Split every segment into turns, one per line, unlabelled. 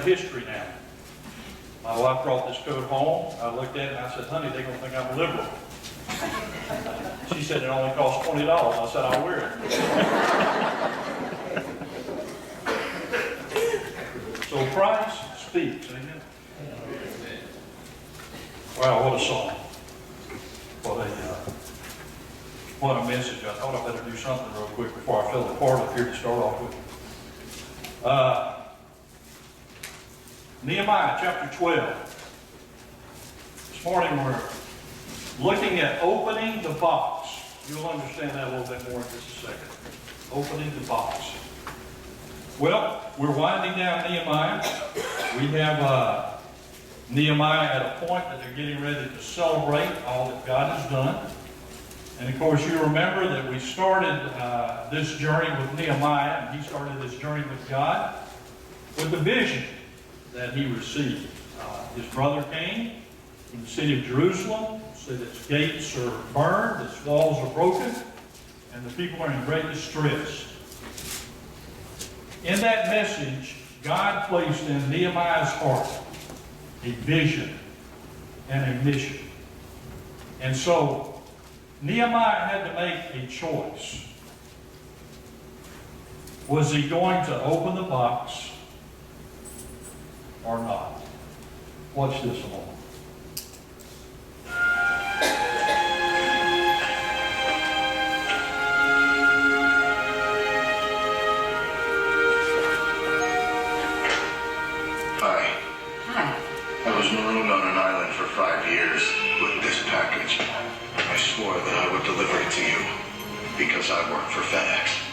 history now. My wife brought this coat home. I looked at it and I said, honey, they're going to think I'm a liberal. She said, it only costs $20. I said, I'll wear it. So Christ speaks. Amen. Wow, what a song. What a message. I thought I better do something real quick before I fell apart up here to start off with. Nehemiah chapter 12. This morning we're looking at opening the box. You'll understand that a little bit more in just a second. Opening the box. Well, we're winding down Nehemiah. We have Nehemiah at a point that they're getting ready to celebrate all that God has done. And of course, you remember that we started this journey with Nehemiah, and he started this journey with God with the vision that he received. His brother came from the city of Jerusalem, said its gates are burned, its walls are broken, and the people are in great distress. In that message, God placed in Nehemiah's heart a vision and a mission. And so, Nehemiah had to make a choice. Was he going to open the box or not? Watch this a moment.
Hi. I was marooned on an island for 5 years with this package. I swore that I would deliver it to you because I work for FedEx.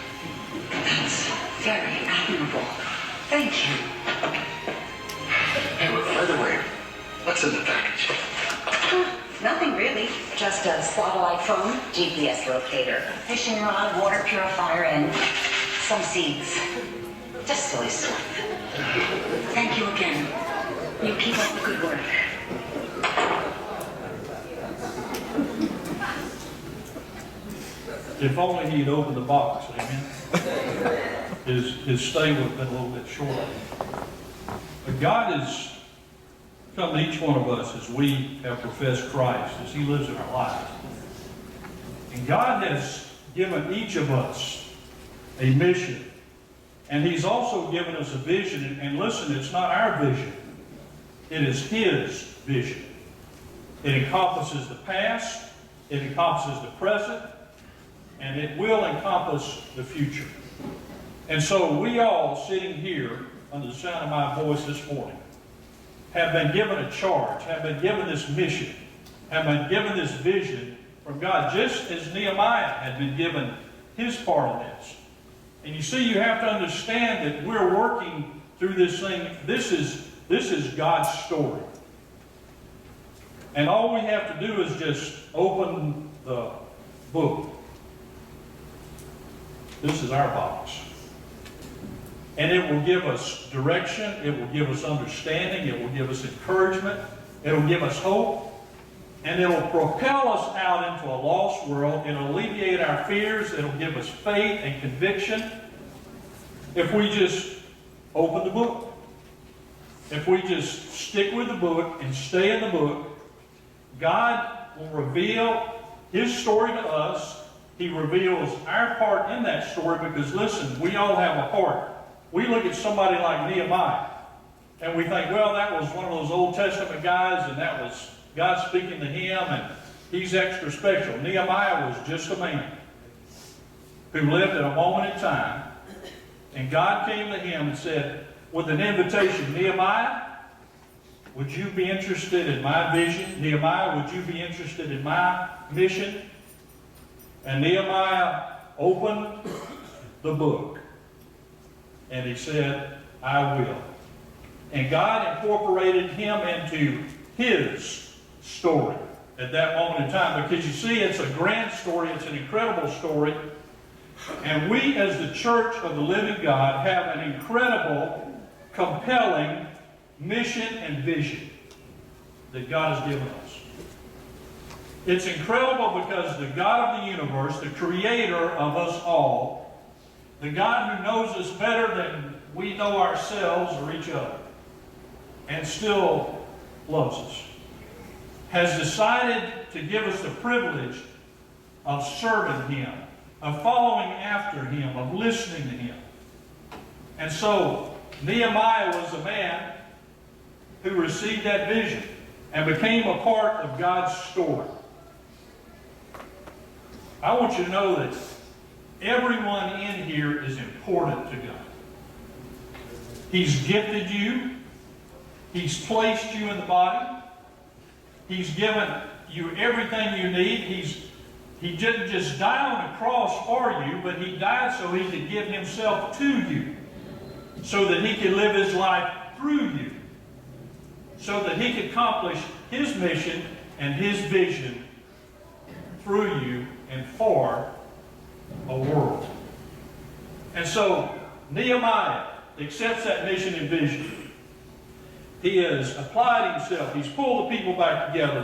That's very admirable. Thank you.
Hey, by the way, what's in the package?
Nothing really. Just a satellite phone, GPS locator, fishing rod, water purifier, and some seeds. Just silly stuff. Thank you again. You keep up the good work.
If only he'd opened the box, amen. His stay would have been a little bit shorter. But God has come to each one of us as we have professed Christ, as he lives in our lives. And God has given each of us a mission. And he's also given us a vision. And listen, it's not our vision. It is his vision. It encompasses the past. It encompasses the present. And it will encompass the future. And so we all sitting here under the sound of my voice this morning have been given a charge, have been given this mission, have been given this vision from God, just as Nehemiah had been given his part of this. And you see, you have to understand that we're working through this thing. This is God's story. And all we have to do is just open the book. This is our box. And it will give us direction, it will give us understanding, it will give us encouragement, it will give us hope, and it will propel us out into a lost world. It will alleviate our fears, it will give us faith and conviction if we just open the book. If we just stick with the book and stay in the book, God will reveal his story to us. He reveals our part in that story because, listen, we all have a part. We look at somebody like Nehemiah and we think, well, that was one of those Old Testament guys and that was God speaking to him and he's extra special. Nehemiah was just a man who lived at a moment in time, and God came to him and said, with an invitation, Nehemiah, would you be interested in my vision? Nehemiah, would you be interested in my mission? And Nehemiah opened the book. And he said, I will. And God incorporated him into his story at that moment in time. Because you see, it's a grand story. It's an incredible story. And we, as the Church of the Living God, have an incredible, compelling mission and vision that God has given us. It's incredible because the God of the universe, the creator of us all, the God who knows us better than we know ourselves or each other, and still loves us, has decided to give us the privilege of serving Him, of following after Him, of listening to Him. And so, Nehemiah was a man who received that vision and became a part of God's story. I want you to know that everyone in here is important to God. He's gifted you. He's placed you in the body. He's given you everything you need. He didn't just die on the cross for you, but He died so He could give Himself to you, so that He could live His life through you, so that He could accomplish His mission and His vision through you and for a world. And so Nehemiah accepts that mission and vision. He has applied himself. He's pulled the people back together.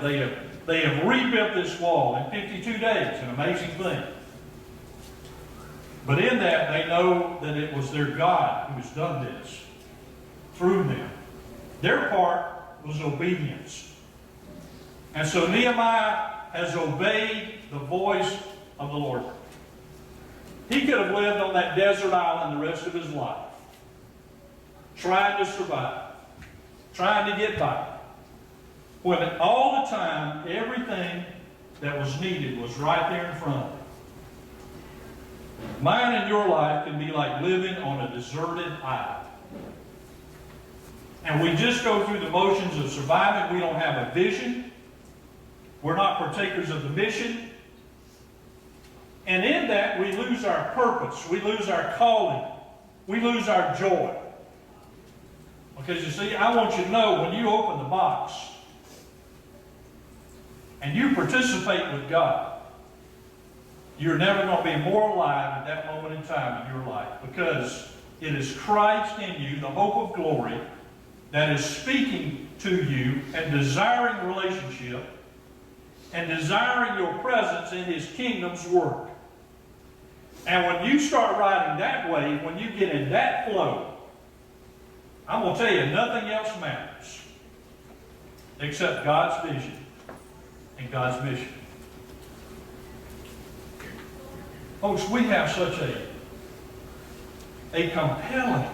They have rebuilt this wall in 52 days, an amazing thing. But in that, they know that it was their God who has done this through them. Their part was obedience. And so Nehemiah has obeyed the voice of the Lord. He could have lived on that desert island the rest of his life, trying to survive, trying to get by, when all the time, everything that was needed was right there in front of him. Mine and your life can be like living on a deserted island. And we just go through the motions of surviving. We don't have a vision. We're not partakers of the mission. And in that, we lose our purpose. We lose our calling. We lose our joy. Because you see, I want you to know, when you open the box and you participate with God, you're never going to be more alive at that moment in time in your life, because it is Christ in you, the hope of glory, that is speaking to you and desiring relationship and desiring your presence in His kingdom's work. And when you start riding that way, when you get in that flow, I'm going to tell you, nothing else matters except God's vision and God's mission. Folks, we have such a compelling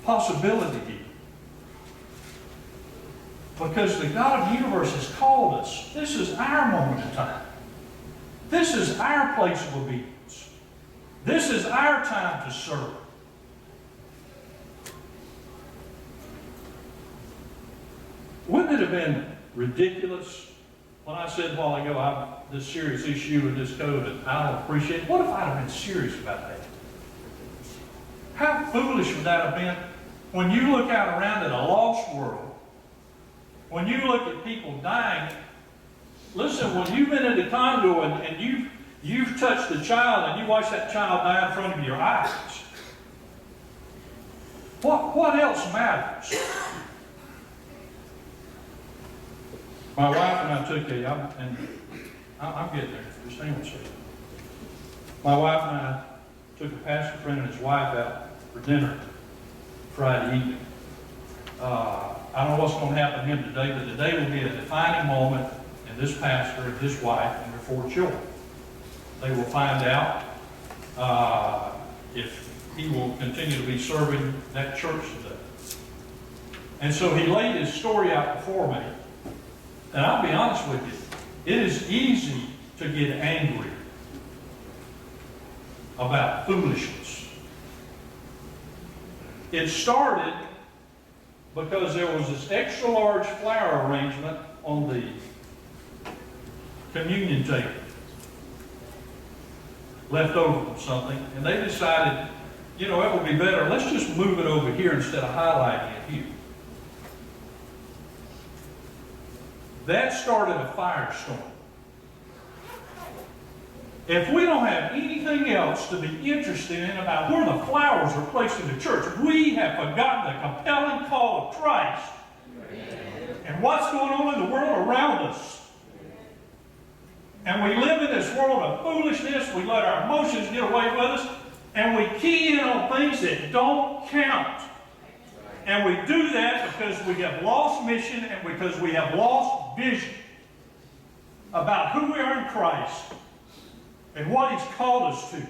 possibility here. Because the God of the universe has called us. This is our moment in time. This is our place of obedience. This is our time to serve. Wouldn't it have been ridiculous when I said a while ago, I'm this serious issue with this code and I don't appreciate it? What if I'd have been serious about that? How foolish would that have been when you look out around at a lost world, when you look at people dying? Listen, when you've been in the condo and you've touched the child and you watch that child die in front of your eyes, what else matters? My wife and I took I'm getting there, just hang on a second. My wife and I took a pastor friend and his wife out for dinner Friday evening. I don't know what's going to happen to him today, but today will be a defining moment in this pastor and his wife and their 4 children. They will find out if he will continue to be serving that church today. And so he laid his story out before me. And I'll be honest with you, it is easy to get angry about foolishness. It started because there was this extra large flower arrangement on the communion table, left over from something, and they decided, it would be better, let's just move it over here instead of highlighting it here. That started a firestorm. If we don't have anything else to be interested in about where the flowers are placed in the church, we have forgotten the compelling call of Christ and what's going on in the world around us. And we live in this world of foolishness. We let our emotions get away with us, and we key in on things that don't count. And we do that because we have lost mission and because we have lost vision about who we are in Christ and what He's called us to.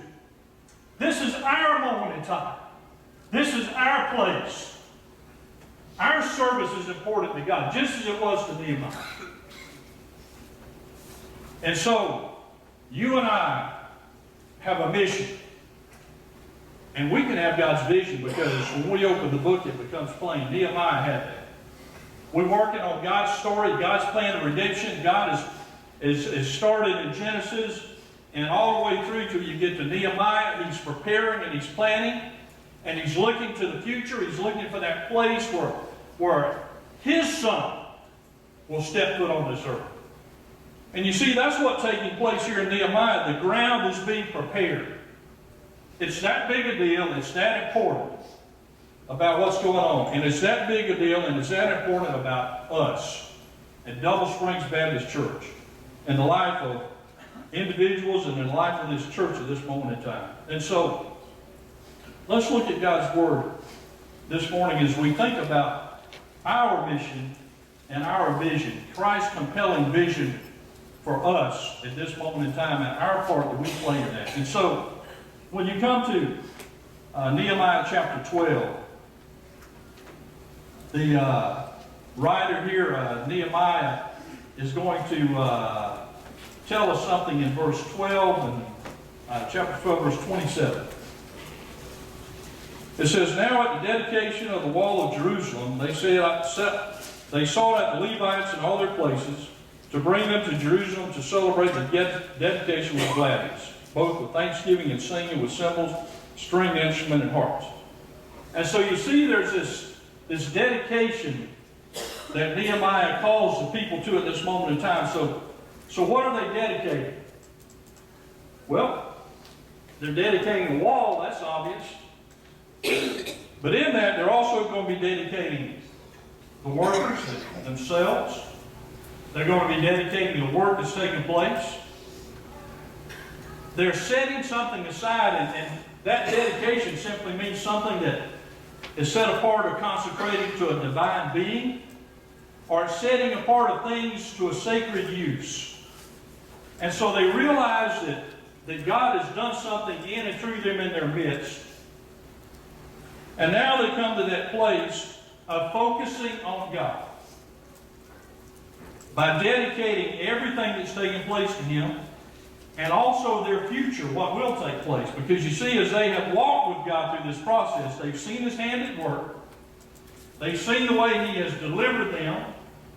This is our moment in time. This is our place. Our service is important to God, just as it was to Nehemiah. And so, you and I have a mission. And we can have God's vision because when we open the book, it becomes plain. Nehemiah had that. We're working on God's story, God's plan of redemption. God is started in Genesis and all the way through till you get to Nehemiah. He's preparing and he's planning and he's looking to the future. He's looking for that place where his son will step foot on this earth. And you see, that's what's taking place here in Nehemiah. The ground is being prepared. It's that big a deal, it's that important about what's going on. And it's that big a deal and it's that important about us at Double Springs Baptist Church and the life of individuals and the life of this church at this moment in time. And so, let's look at God's Word this morning as we think about our mission and our vision, Christ's compelling vision for us at this moment in time and our part that we play in that. And so, when you come to Nehemiah chapter 12, the writer here, Nehemiah, is going to tell us something in verse 12 and chapter 12, verse 27. It says, "Now at the dedication of the wall of Jerusalem, they sought out the Levites in all their places to bring them to Jerusalem to celebrate the dedication with gladness, both with thanksgiving and singing with cymbals, stringed instrument, and harps." And so you see there's this dedication that Nehemiah calls the people to at this moment in time. So what are they dedicating? Well, they're dedicating the wall, that's obvious. But in that, they're also going to be dedicating the workers themselves. They're going to be dedicating the work that's taking place. They're setting something aside, and that dedication simply means something that is set apart or consecrated to a divine being, or setting apart of things to a sacred use. And so they realize that God has done something in and through them in their midst. And now they come to that place of focusing on God. By dedicating everything that's taking place to Him, and also their future, what will take place. Because you see, as they have walked with God through this process, they've seen His hand at work. They've seen the way He has delivered them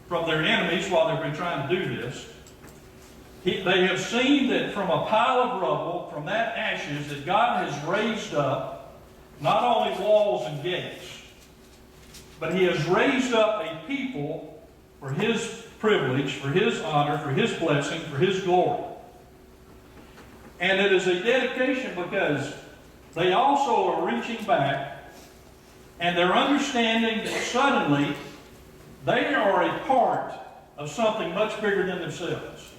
from their enemies while they've been trying to do this. They have seen that from a pile of rubble, from that ashes, that God has raised up not only walls and gates, but He has raised up a people for His privilege, for His honor, for His blessing, for His glory. And it is a dedication because they also are reaching back and they're understanding that suddenly they are a part of something much bigger than themselves.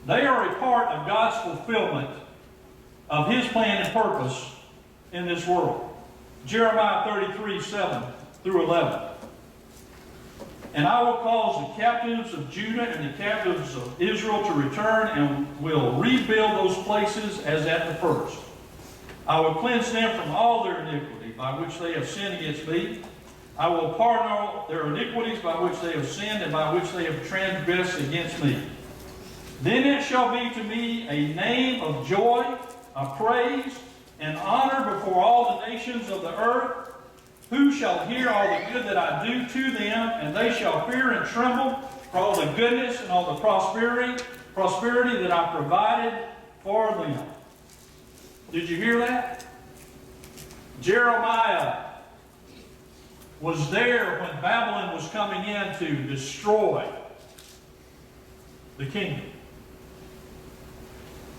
They are a part of God's fulfillment of His plan and purpose in this world. Jeremiah 33, 7 through 11. "And I will cause the captives of Judah and the captives of Israel to return and will rebuild those places as at the first. I will cleanse them from all their iniquity by which they have sinned against me. I will pardon all their iniquities by which they have sinned and by which they have transgressed against me. Then it shall be to me a name of joy, of praise, and honor before all the nations of the earth, who shall hear all the good that I do to them, and they shall fear and tremble for all the goodness and all the prosperity that I provided for them." Did you hear that? Jeremiah was there when Babylon was coming in to destroy the kingdom.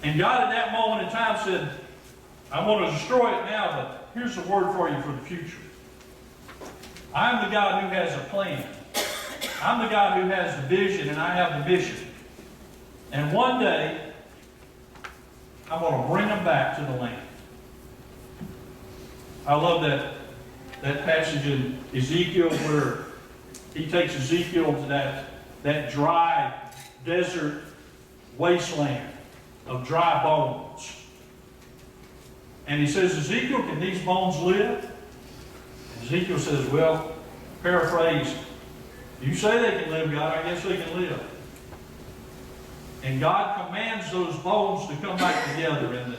And God at that moment in time said, "I'm going to destroy it now, but here's the word for you for the future. I'm the God who has a plan. I'm the God who has the vision, and I have the mission. And one day, I'm going to bring them back to the land." I love that that passage in Ezekiel where he takes Ezekiel to that dry desert wasteland of dry bones. And he says, Ezekiel, can these bones live? And Ezekiel says, well, paraphrase, you say they can live, God, I guess they can live. And God commands those bones to come back together, and the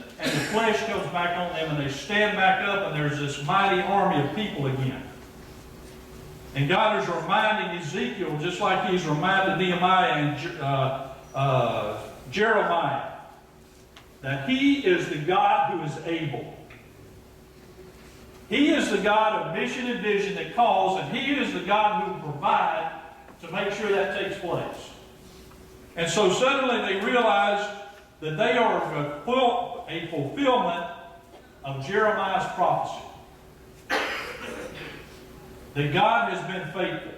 flesh comes back on them, and they stand back up, and there's this mighty army of people again. And God is reminding Ezekiel, just like He's reminded Nehemiah and Jeremiah, that He is the God who is able. He is the God of mission and vision that calls, and He is the God who will provide to make sure that takes place. And so suddenly they realize that they are a fulfillment of Jeremiah's prophecy. That God has been faithful.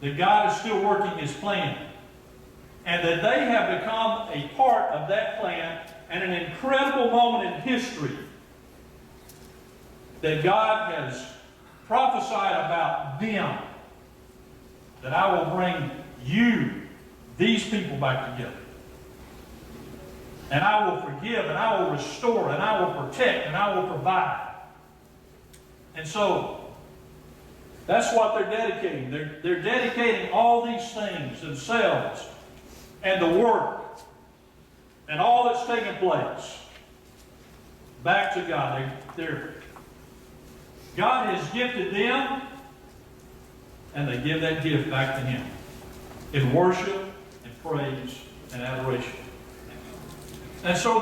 That God is still working His plan. And that they have become a part of that plan, and an incredible moment in history that God has prophesied about them. That I will bring you, these people, back together. And I will forgive, and I will restore, and I will protect, and I will provide. And so, that's what they're dedicating. They're dedicating all these things, themselves, and the work, and all that's taken place, back to God. God has gifted them, and they give that gift back to Him in worship, and praise, and adoration. And so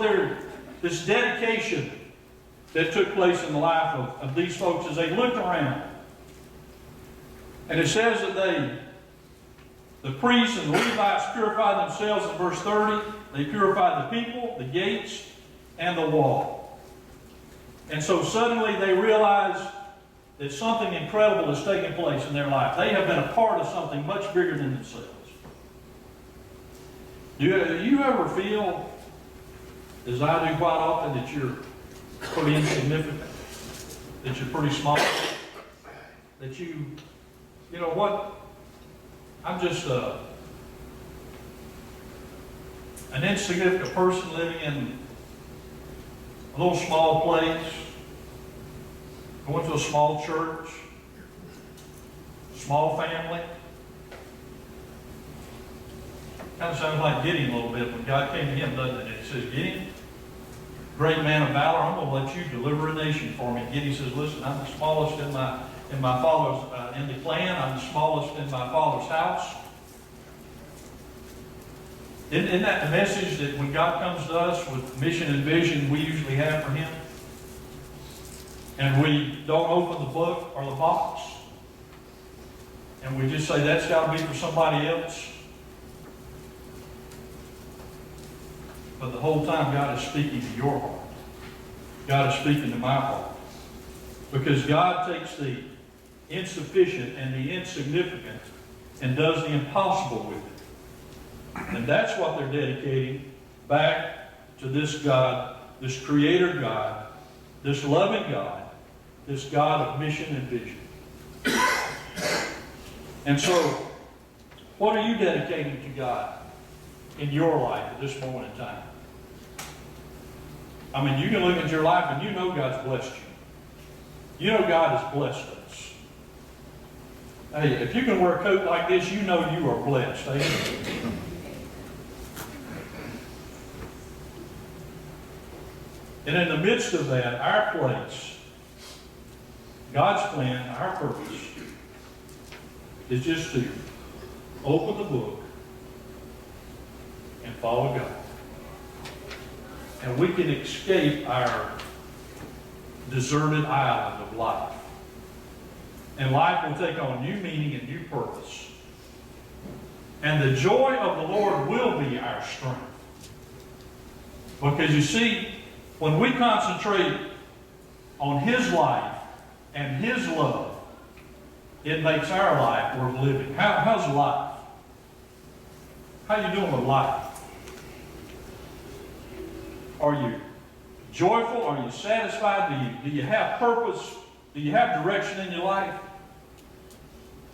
this dedication that took place in the life of these folks as they looked around. And it says that the priests and the Levites purified themselves in verse 30. They purified the people, the gates, and the wall. And so suddenly they realized that something incredible has taken place in their life. They have been a part of something much bigger than themselves. Do you ever feel, as I do quite often, that you're pretty insignificant? That you're pretty small? That you know what? I'm just an insignificant person living in a little small place, going to a small church, small family. Kind of sounds like Gideon a little bit when God came to him, doesn't it? He says, Gideon, great man of valor, I'm going to let you deliver a nation for me. Gideon says, listen, I'm the smallest in my father's, in the clan. I'm the smallest in my father's house. Isn't that the message that when God comes to us with mission and vision we usually have for Him? And we don't open the book or the box. And we just say, that's got to be for somebody else. But the whole time God is speaking to your heart. God is speaking to my heart. Because God takes the insufficient and the insignificant and does the impossible with it. And that's what they're dedicating back to this God, this Creator God, this loving God, this God of mission and vision. And so, what are you dedicating to God in your life at this moment in time? I mean, you can look at your life and you know God's blessed you. You know God has blessed us. Hey, if you can wear a coat like this, you know you are blessed. Amen. And in the midst of that, our place, God's plan, our purpose, is just to open the book and follow God. And we can escape our deserted island of life. And life will take on new meaning and new purpose. And the joy of the Lord will be our strength. Because you see, when we concentrate on His life and His love, it makes our life worth living. How's life? How you doing with life? Are you joyful? Are you satisfied? Do you have purpose? Do you have direction in your life?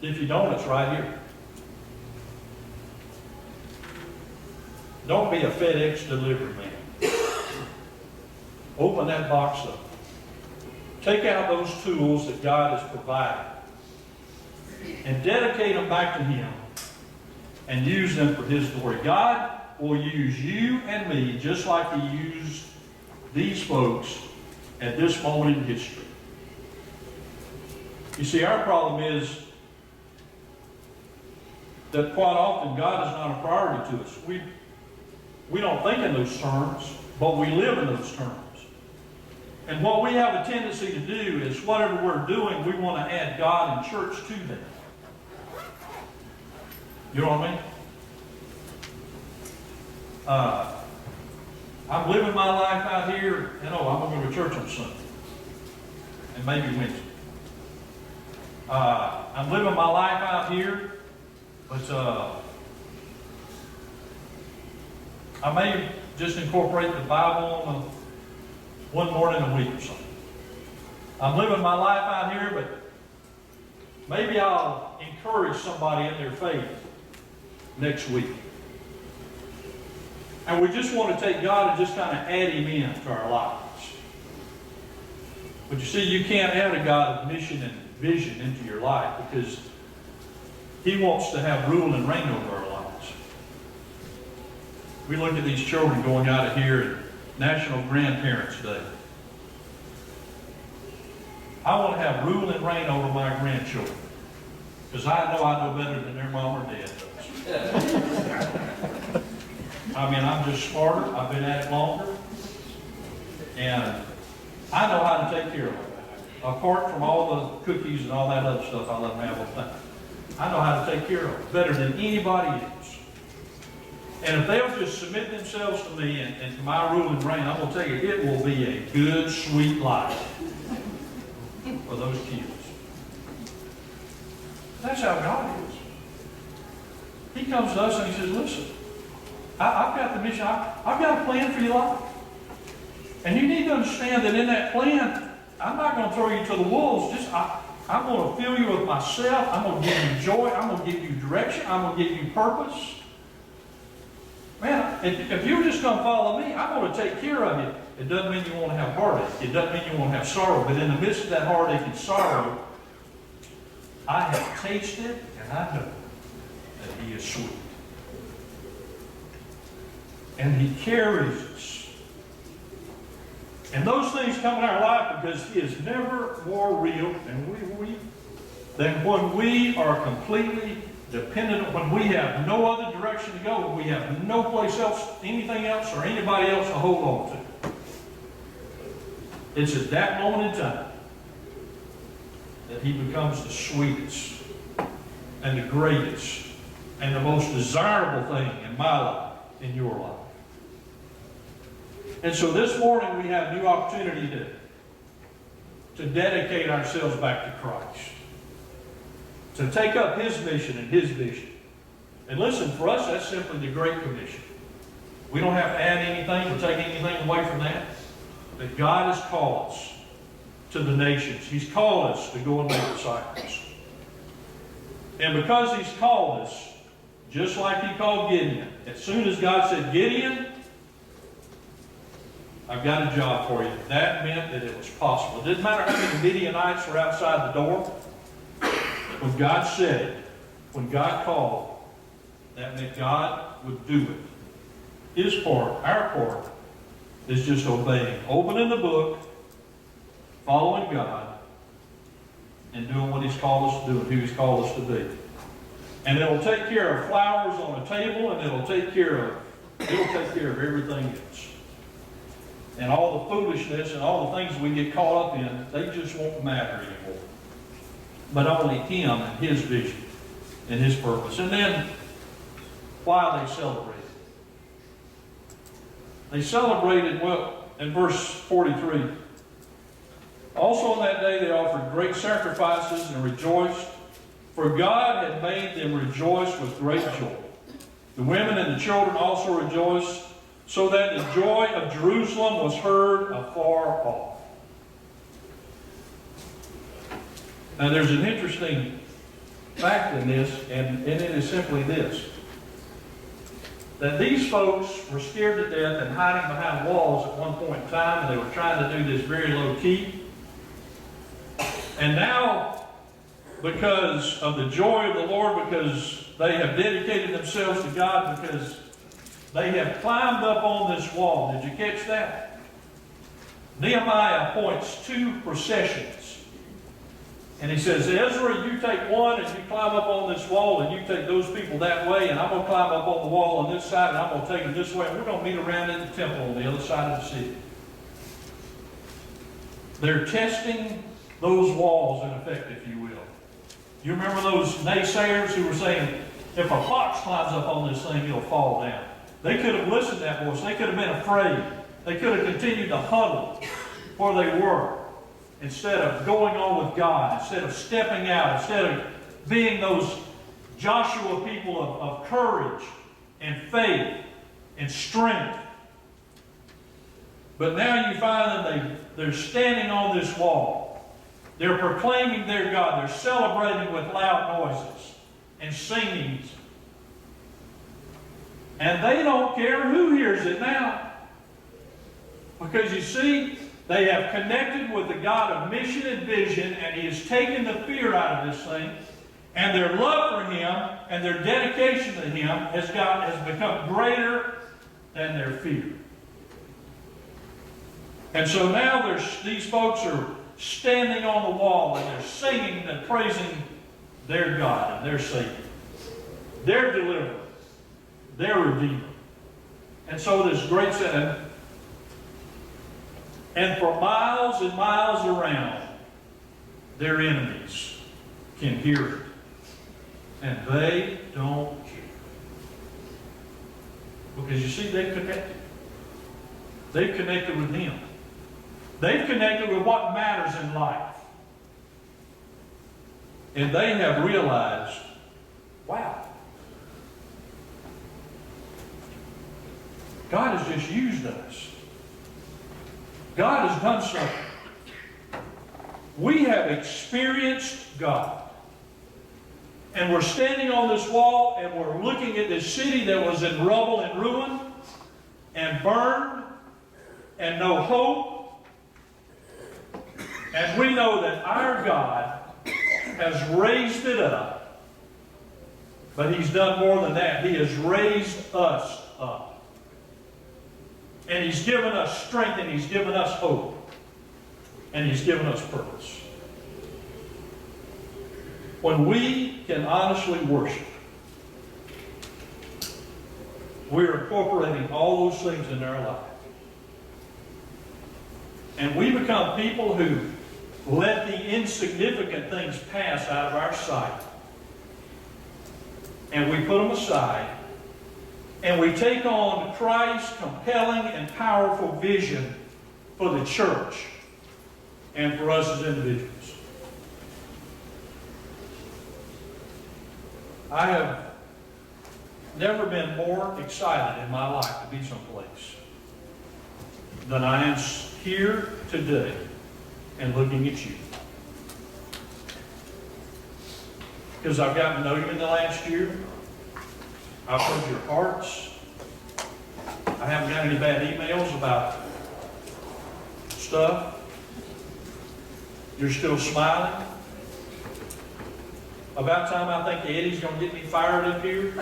If you don't, it's right here. Don't be a FedEx delivery man. Open that box up. Take out those tools that God has provided and dedicate them back to Him and use them for His glory. God will use you and me just like He used these folks at this moment in history. You see, our problem is that quite often God is not a priority to us. We don't think in those terms, but we live in those terms. And what we have a tendency to do is whatever we're doing, we want to add God and church to that. You know what I mean? I'm living my life out here, and I'm going to go to church on Sunday. And maybe Wednesday. I'm living my life out here, but I may just incorporate the Bible on one morning a week or something. I'm living my life out here, but maybe I'll encourage somebody in their faith next week. And we just want to take God and just kind of add Him into our lives. But you see, you can't add a God of mission and vision into your life because He wants to have rule and reign over our lives. We look at these children going out of here at National Grandparents' Day. I want to have rule and reign over my grandchildren because I know better than their mom or dad does. I mean, I'm just smarter. I've been at it longer. And I know how to take care of them. Apart from all the cookies and all that other stuff I let them have all the time. I know how to take care of them better than anybody else. And if they'll just submit themselves to me and to my rule and reign, I'm going to tell you, it will be a good, sweet life for those kids. That's how God is. He comes to us and He says, listen, I've got the mission. I've got a plan for your life. And you need to understand that in that plan, I'm not going to throw you to the wolves. I'm going to fill you with myself. I'm going to give you joy. I'm going to give you direction. I'm going to give you purpose. Man, if you're just going to follow me, I'm going to take care of you. It doesn't mean you won't have heartache. It doesn't mean you won't have sorrow. But in the midst of that heartache and sorrow, I have tasted and I know that He is sweet. And He carries us. And those things come in our life because He is never more real than when we are completely dependent, when we have no other direction to go, when we have no place else, anything else, or anybody else to hold on to. It's at that moment in time that He becomes the sweetest and the greatest and the most desirable thing in my life, in your life. And so this morning we have a new opportunity to dedicate ourselves back to Christ. To take up His mission and His vision. And listen, for us that's simply the Great Commission. We don't have to add anything or take anything away from that. That God has called us to the nations. He's called us to go and make disciples. And because He's called us, just like He called Gideon, as soon as God said, Gideon, I've got a job for you. That meant that it was possible. It didn't matter how many Midianites were outside the door. When God said it, when God called, that meant God would do it. His part, our part, is just obeying. Opening the book, following God, and doing what He's called us to do and who He's called us to be. And it'll take care of flowers on a table, and it'll take care of everything else. And all the foolishness and all the things we get caught up in, they just won't matter anymore. But only Him and His vision and His purpose. And then, why they celebrated. They celebrated, well, in verse 43. Also on that day they offered great sacrifices and rejoiced, for God had made them rejoice with great joy. The women and the children also rejoiced, so that the joy of Jerusalem was heard afar off. Now, there's an interesting fact in this, and it is simply this. That these folks were scared to death and hiding behind walls at one point in time, and they were trying to do this very low key. And now, because of the joy of the Lord, because they have dedicated themselves to God, because they have climbed up on this wall. Did you catch that? Nehemiah appoints 2 processions. And he says, Ezra, you take one and you climb up on this wall and you take those people that way, and I'm going to climb up on the wall on this side and I'm going to take them this way, and we're going to meet around in the temple on the other side of the city. They're testing those walls in effect, if you will. You remember those naysayers who were saying, if a fox climbs up on this thing, it'll fall down. They could have listened to that voice. They could have been afraid. They could have continued to huddle where they were, instead of going on with God, instead of stepping out, instead of being those Joshua people of courage and faith and strength. But now you find that they're standing on this wall. They're proclaiming their God. They're celebrating with loud noises and singings. And they don't care who hears it now. Because you see, they have connected with the God of mission and vision, and He has taken the fear out of this thing. And their love for Him and their dedication to Him has become greater than their fear. And so now these folks are standing on the wall and they're singing and praising their God and their Savior, their deliverer, their Redeemer. And so this great setting. And for miles and miles around, their enemies can hear it. And they don't care. Because you see, they've connected. They've connected with Him. They've connected with what matters in life. And they have realized, wow, God has just used us. God has done something. We have experienced God. And we're standing on this wall and we're looking at this city that was in rubble and ruin and burned and no hope. And we know that our God has raised it up. But He's done more than that. He has raised us up. And He's given us strength, and He's given us hope. And He's given us purpose. When we can honestly worship, we're incorporating all those things in our life. And we become people who let the insignificant things pass out of our sight. And we put them aside. And we take on Christ's compelling and powerful vision for the church and for us as individuals. I have never been more excited in my life to be someplace than I am here today and looking at you. Because I've gotten to know you in the last year. I've heard your hearts. I haven't got any bad emails about stuff. You're still smiling. About time I think Eddie's going to get me fired up here.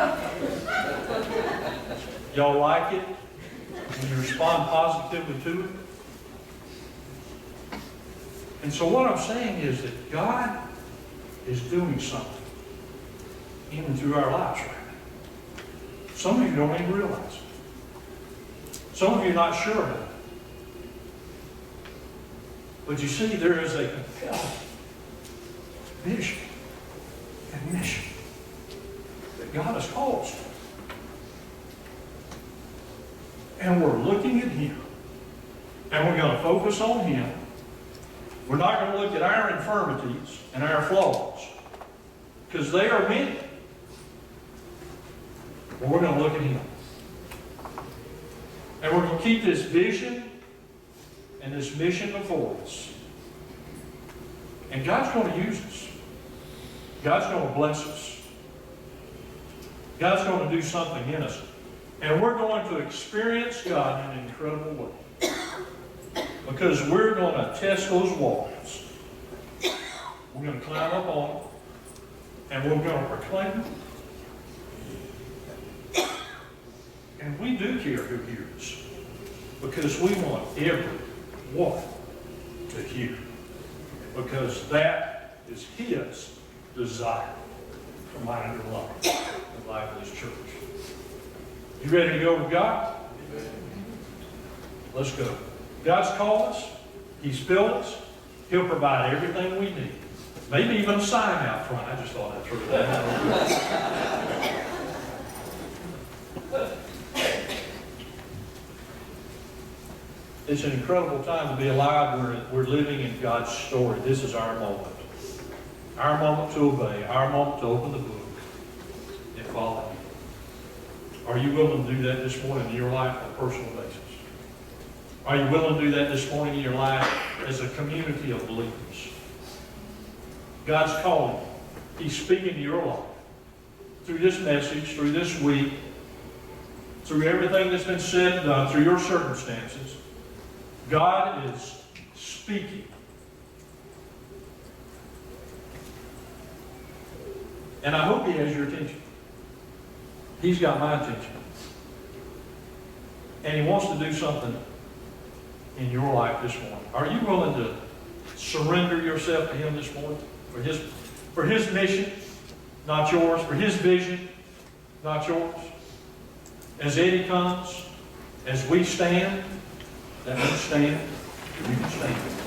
Y'all like it? And you respond positively to it. And so what I'm saying is that God is doing something even through our lives right now. Some of you don't even realize it. Some of you are not sure about it. But you see, there is a compelling vision and mission that God has called us to. And we're looking at Him. And we're going to focus on Him. We're not going to look at our infirmities and our flaws, because they are many. But we're going to look at Him. And we're going to keep this vision and this mission before us. And God's going to use us. God's going to bless us. God's going to do something in us. And we're going to experience God in an incredible way. Because we're going to test those walls. We're going to climb up on them. And we're going to proclaim them. And we do care who hears. Because we want everyone to hear. Because that is His desire for mine and life, the life of this church. You ready to go with God? Let's go. God's called us. He's filled us. He'll provide everything we need. Maybe even a sign out front. I just thought I'd throw that out. It's an incredible time to be alive. We're living in God's story. This is our moment. Our moment to obey. Our moment to open the book and follow Him. Are you willing to do that this morning in your life on a personal basis? Are you willing to do that this morning in your life as a community of believers? God's calling you. He's speaking to your life. Through this message, through this week, through everything that's been said and done, through your circumstances, God is speaking. And I hope He has your attention. He's got my attention. And He wants to do something in your life this morning. Are you willing to surrender yourself to Him this morning? For His mission, not yours. For His vision, not yours. As Eddie comes, as we stand, that we stand, you can stand.